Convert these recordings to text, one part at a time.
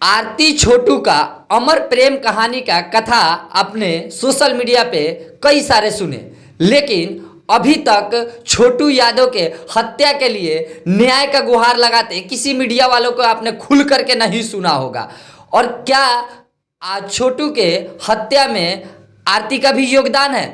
आरती छोटू का अमर प्रेम कहानी का कथा आपने सोशल मीडिया पे कई सारे सुने, लेकिन अभी तक छोटू यादव के हत्या के लिए न्याय का गुहार लगाते किसी मीडिया वालों को आपने खुल करके नहीं सुना होगा। और क्या आज छोटू के हत्या में आरती का भी योगदान है?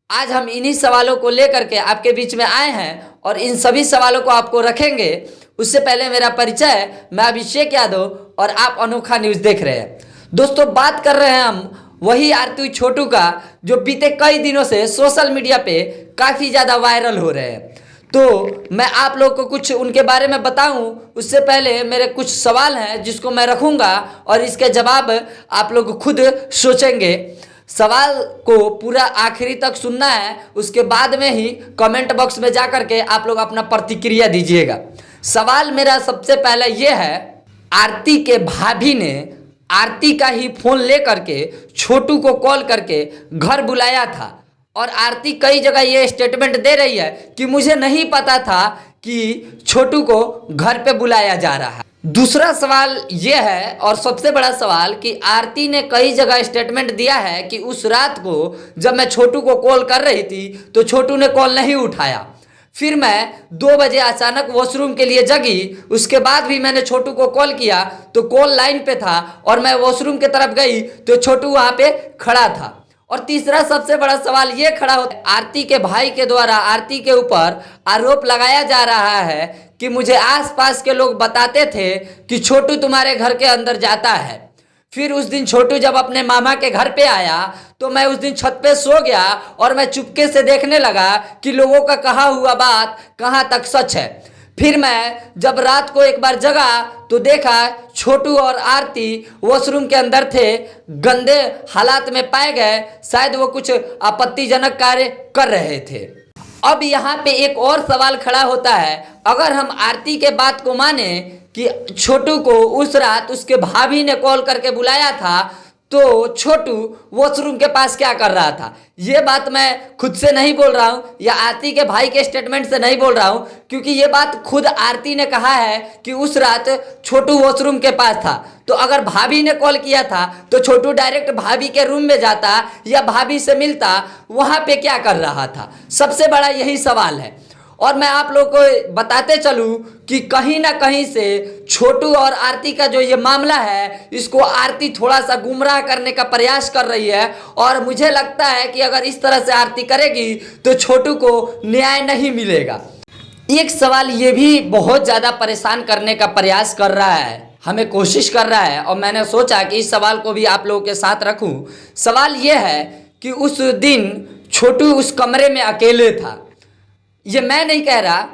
आज हम इन्हीं सवालों को लेकर के आपके बीच में आए हैं और इन सभी सवालों को आपको रखेंगे। उससे पहले मेरा परिचय, मैं अभिषेक यादव और आप अनोखा न्यूज़ देख रहे हैं। दोस्तों, बात कर रहे हैं हम वही आरती छोटू का जो बीते कई दिनों से सोशल मीडिया पे काफ़ी ज़्यादा वायरल हो रहे हैं। तो मैं आप लोग को कुछ उनके बारे में बताऊं, उससे पहले मेरे कुछ सवाल हैं जिसको मैं रखूंगा और इसके जवाब आप लोग खुद सोचेंगे। सवाल को पूरा आखिरी तक सुनना है, उसके बाद में ही कमेंट बॉक्स में जा कर के आप लोग अपना प्रतिक्रिया दीजिएगा। सवाल मेरा सबसे पहला ये है, आरती के भाभी ने आरती का ही फोन ले करके छोटू को कॉल करके घर बुलाया था और आरती कई जगह ये स्टेटमेंट दे रही है कि मुझे नहीं पता था कि छोटू को घर पे बुलाया जा रहा है। दूसरा सवाल ये है और सबसे बड़ा सवाल कि आरती ने कई जगह स्टेटमेंट दिया है कि उस रात को जब मैं छोटू को कॉल कर रही थी तो छोटू ने कॉल नहीं उठाया। फिर मैं 2 बजे अचानक वॉशरूम के लिए जगी, उसके बाद भी मैंने छोटू को कॉल किया तो कॉल लाइन पे था और मैं वॉशरूम की तरफ गई तो छोटू वहाँ पे खड़ा था। और तीसरा सबसे बड़ा सवाल ये खड़ा होता है, आरती के भाई के द्वारा आरती के ऊपर आरोप लगाया जा रहा है कि मुझे आसपास के लोग बताते थे कि छोटू तुम्हारे घर के अंदर जाता है। फिर उस दिन छोटू जब अपने मामा के घर पे आया तो मैं उस दिन छत पे सो गया और मैं चुपके से देखने लगा कि लोगों का कहा हुआ बात कहाँ तक सच है। फिर मैं जब रात को एक बार जगा तो देखा छोटू और आरती वॉशरूम के अंदर थे, गंदे हालात में पाए गए, शायद वो कुछ आपत्तिजनक कार्य कर रहे थे। अब यहाँ पे एक और सवाल खड़ा होता है, अगर हम आरती के बात को माने कि छोटू को उस रात उसके भाभी ने कॉल करके बुलाया था तो छोटू वॉशरूम के पास क्या कर रहा था? ये बात मैं खुद से नहीं बोल रहा हूँ या आरती के भाई के स्टेटमेंट से नहीं बोल रहा हूँ, क्योंकि ये बात खुद आरती ने कहा है कि उस रात छोटू वॉशरूम के पास था। तो अगर भाभी ने कॉल किया था तो छोटू डायरेक्ट भाभी के रूम में जाता या भाभी से मिलता, वहाँ पे क्या कर रहा था? सबसे बड़ा यही सवाल है। और मैं आप लोगों को बताते चलूं कि कहीं ना कहीं से छोटू और आरती का जो ये मामला है, इसको आरती थोड़ा सा गुमराह करने का प्रयास कर रही है और मुझे लगता है कि अगर इस तरह से आरती करेगी तो छोटू को न्याय नहीं मिलेगा। एक सवाल ये भी बहुत ज़्यादा परेशान करने का प्रयास कर रहा है, हमें कोशिश कर रहा है और मैंने सोचा कि इस सवाल को भी आप लोगों के साथ रखूं। सवाल ये है कि उस दिन छोटू उस कमरे में अकेले था। ये मैं नहीं कह रहा,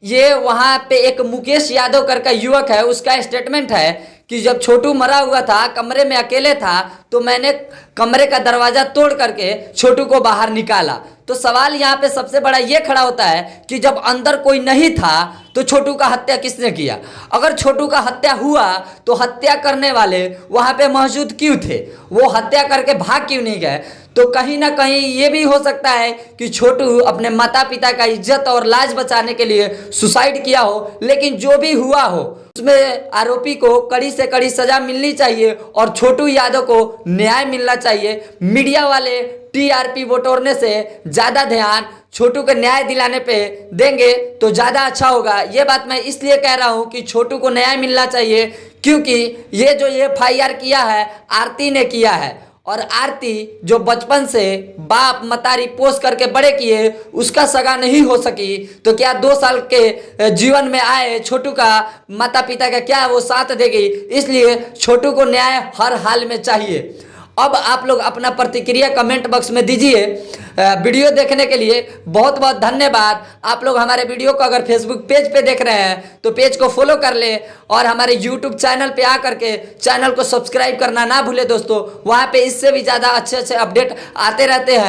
ये वहाँ पे एक मुकेश यादव करके युवक है, उसका स्टेटमेंट है कि जब छोटू मरा हुआ था, कमरे में अकेले था, तो मैंने कमरे का दरवाज़ा तोड़ करके छोटू को बाहर निकाला। तो सवाल यहाँ पे सबसे बड़ा ये खड़ा होता है कि जब अंदर कोई नहीं था तो छोटू का हत्या किसने किया? अगर छोटू का हत्या हुआ तो हत्या करने वाले वहाँ पे मौजूद क्यों थे? वो हत्या करके भाग क्यों नहीं गए? तो कहीं ना कहीं ये भी हो सकता है कि छोटू अपने माता पिता का इज्जत और लाज बचाने के लिए सुसाइड किया हो। लेकिन जो भी हुआ हो, उसमें आरोपी को कड़ी से कड़ी सजा मिलनी चाहिए और छोटू यादव को न्याय मिलना चाहिए। मीडिया वाले टीआरपी बटोरने से ज़्यादा ध्यान छोटू को न्याय दिलाने पे देंगे तो ज़्यादा अच्छा होगा। ये बात मैं इसलिए कह रहा हूँ कि छोटू को न्याय मिलना चाहिए, क्योंकि ये जो FIR किया है आरती ने किया है और आरती जो बचपन से बाप मतारी पोस करके बड़े किए, उसका सगा नहीं हो सकी तो क्या 2 साल के जीवन में आए छोटू का माता पिता का क्या वो साथ देगी? इसलिए छोटू को न्याय हर हाल में चाहिए। अब आप लोग अपना प्रतिक्रिया कमेंट बॉक्स में दीजिए। वीडियो देखने के लिए बहुत बहुत धन्यवाद। आप लोग हमारे वीडियो को अगर फेसबुक पेज पे देख रहे हैं तो पेज को फॉलो कर ले और हमारे यूट्यूब चैनल पे आकर के चैनल को सब्सक्राइब करना ना भूले दोस्तों। वहाँ पे इससे भी ज़्यादा अच्छे अच्छे अपडेट आते रहते हैं।